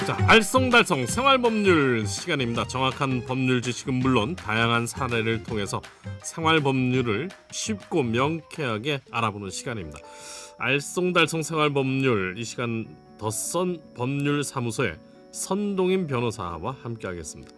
자, 알쏭달쏭 생활법률 시간입니다. 정확한 법률 지식은 물론 다양한 사례를 통해서 생활법률을 쉽고 명쾌하게 알아보는 시간입니다. 알쏭달쏭 생활법률, 이 시간 더선 법률사무소의 선동인 변호사와 함께하겠습니다.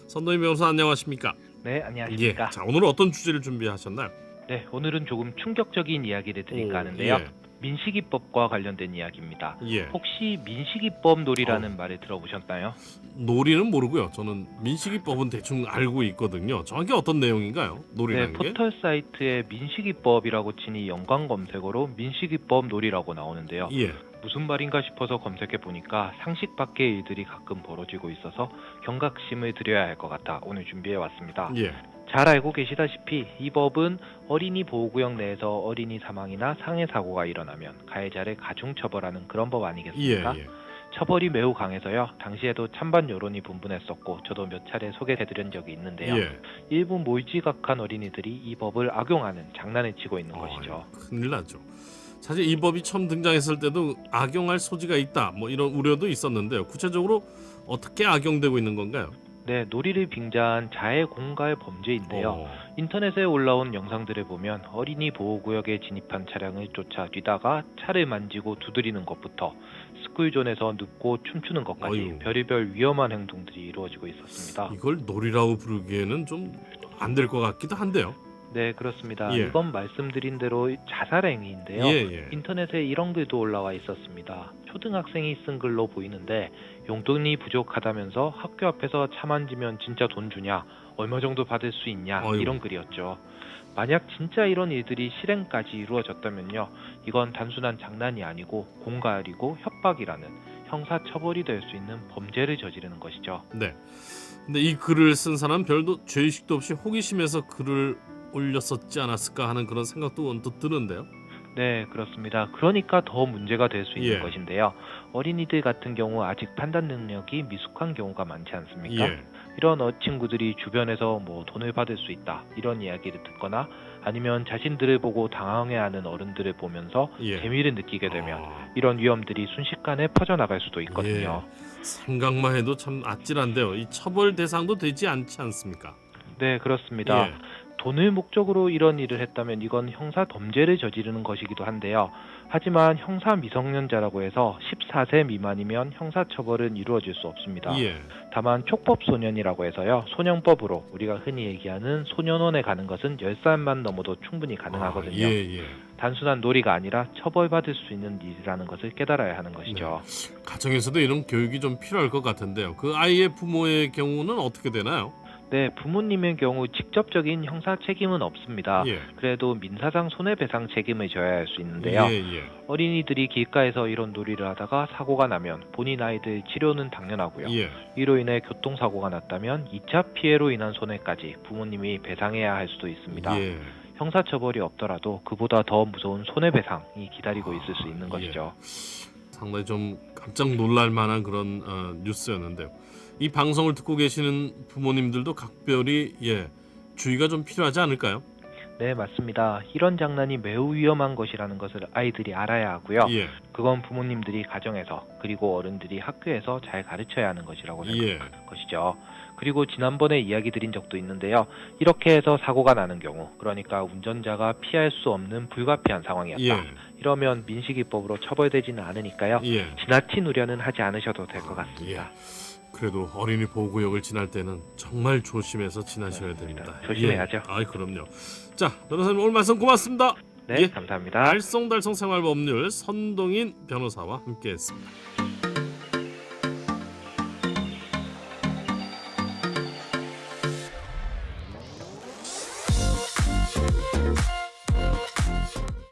선동인 변호사 안녕하십니까? 네, 안녕하십니까. 자, 오늘은 어떤 주제를 준비하셨나요? 네, 오늘은 조금 충격적인 이야기를 드릴까 하는데요. 예. 민식이법과 관련된 이야기입니다. 예. 혹시 민식이법 놀이라는 말을 들어보셨나요? 놀이는 모르고요. 저는 민식이법은 대충 알고 있거든요. 정확히 어떤 내용인가요? 네, 놀이라는 게? 포털 사이트에 민식이법이라고 치니 연관 검색어로 민식이법 놀이라고 나오는데요. 예. 무슨 말인가 싶어서 검색해 보니까 상식 밖의 일들이 가끔 벌어지고 있어서 경각심을 드려야 할 것 같아 오늘 준비해 왔습니다. 예. 잘 알고 계시다시피 이 법은 어린이 보호구역 내에서 어린이 사망이나 상해 사고가 일어나면 가해자를 가중처벌하는 그런 법 아니겠습니까? 예. 처벌이 매우 강해서요. 당시에도 찬반 여론이 분분했었고 저도 몇 차례 소개해드린 적이 있는데요. 예. 일부 몰지각한 어린이들이 이 법을 악용하는 장난을 치고 있는 것이죠. 큰일 나죠. 사실 이 법이 처음 등장했을 때도 악용할 소지가 있다, 뭐 이런 우려도 있었는데요. 구체적으로 어떻게 악용되고 있는 건가요? 네, 놀이를 빙자한 자해 공갈 범죄인데요. 어. 인터넷에 올라온 영상들을 보면 어린이 보호구역에 진입한 차량을 쫓아 뛰다가 차를 만지고 두드리는 것부터 스쿨존에서 눕고 춤추는 것까지 어휴. 별의별 위험한 행동들이 이루어지고 있었습니다. 이걸 놀이라고 부르기에는 좀 안 될 것 같기도 한데요. 네, 그렇습니다. 예. 이건 말씀드린 대로 자살행위인데요. 예. 인터넷에 이런 글도 올라와 있었습니다. 초등학생이 쓴 글로 보이는데 용돈이 부족하다면서 학교 앞에서 차 만지면 진짜 돈 주냐? 얼마 정도 받을 수 있냐? 어휴. 이런 글이었죠. 만약 진짜 이런 일들이 실행까지 이루어졌다면요. 이건 단순한 장난이 아니고 공갈이고 협박이라는 형사처벌이 될 수 있는 범죄를 저지르는 것이죠. 네. 근데 이 글을 쓴 사람 별도 죄의식도 없이 호기심에서 글을 올렸었지 않았을까 하는 그런 생각도 언뜻 드는데요. 네, 그렇습니다. 그러니까 더 문제가 될 수 있는 예. 것인데요. 어린이들 같은 경우 아직 판단 능력이 미숙한 경우가 많지 않습니까? 예. 이런 친구들이 주변에서 뭐 돈을 받을 수 있다 이런 이야기를 듣거나 아니면 자신들을 보고 당황해하는 어른들을 보면서 예. 재미를 느끼게 되면 이런 위험들이 순식간에 퍼져나갈 수도 있거든요. 생각만 해도 참 아찔한데요. 이 처벌 대상도 되지 않지 않습니까? 네, 그렇습니다. 예. 돈을 목적으로 이런 일을 했다면 이건 형사 범죄를 저지르는 것이기도 한데요. 하지만 형사 미성년자라고 해서 14세 미만이면 형사 처벌은 이루어질 수 없습니다. 예. 다만 촉법 소년이라고 해서요. 소년법으로 우리가 흔히 얘기하는 소년원에 가는 것은 10살만 넘어도 충분히 가능하거든요. 예. 단순한 놀이가 아니라 처벌받을 수 있는 일이라는 것을 깨달아야 하는 것이죠. 가정에서도 이런 교육이 좀 필요할 것 같은데요. 그 아이의 부모의 경우는 어떻게 되나요? 네, 부모님의 경우 직접적인 형사 책임은 없습니다. 예. 그래도 민사상 손해배상 책임을 져야 할 수 있는데요. 예. 어린이들이 길가에서 이런 놀이를 하다가 사고가 나면 본인 아이들 치료는 당연하고요. 예. 이로 인해 교통사고가 났다면 2차 피해로 인한 손해까지 부모님이 배상해야 할 수도 있습니다. 예. 형사처벌이 없더라도 그보다 더 무서운 손해배상이 기다리고 있을 수 있는 것이죠. 상당히 좀 깜짝 놀랄 만한 그런 뉴스였는데요. 이 방송을 듣고 계시는 부모님들도 각별히 주의가 좀 필요하지 않을까요? 네, 맞습니다. 이런 장난이 매우 위험한 것이라는 것을 아이들이 알아야 하고요. 예. 그건 부모님들이 가정에서 그리고 어른들이 학교에서 잘 가르쳐야 하는 것이라고 생각하는 것이죠. 그리고 지난번에 이야기 드린 적도 있는데요. 이렇게 해서 사고가 나는 경우, 그러니까 운전자가 피할 수 없는 불가피한 상황이었다. 예. 이러면 민식이법으로 처벌되지는 않으니까요. 예. 지나친 우려는 하지 않으셔도 될 것 같습니다. 그래도 어린이 보호구역을 지날 때는 정말 조심해서 지나셔야 됩니다. 조심해야죠. 그럼요. 자, 변호사님 오늘 말씀 고맙습니다. 네, 감사합니다. 알쏭달쏭 생활법률 선동인 변호사와 함께했습니다.